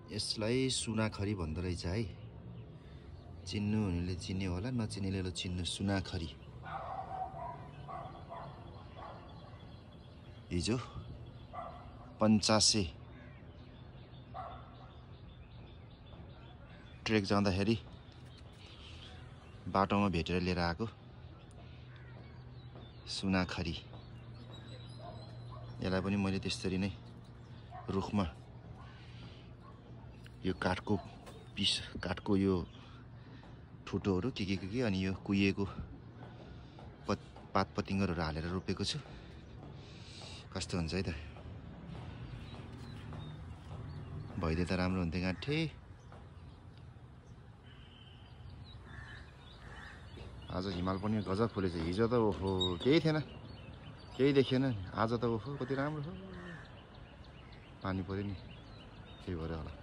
यसलाई सुनाखरी भन्दो रहेछ है। चिन्नु हुनेले चिन्ने होला, नचिन्नेले चिन्नु। सुनाखरी हिजो 85 ट्रेक जाँदाखेरि बाटोमा भेटेर लिएर आएको सुनाखरी। यसलाई पनि मैले त्यसरी नै रुखमा यो काठको पिस, काठको यो ठुटोहरू के अनि यो कुहिएको पात पतिङ्गरहरू हालेर रोपेको छु। कस्तो हुन्छ है त। भइदिए त राम्रो हुन्थ्यो गाँठे। आज हिमाल पनि गजब फुलेछ। हिजो त ओहो केही थिएन, केही देखिएन। आज त ओहो कति राम्रो हो। पानी पर्यो नि, त्यही भएर होला।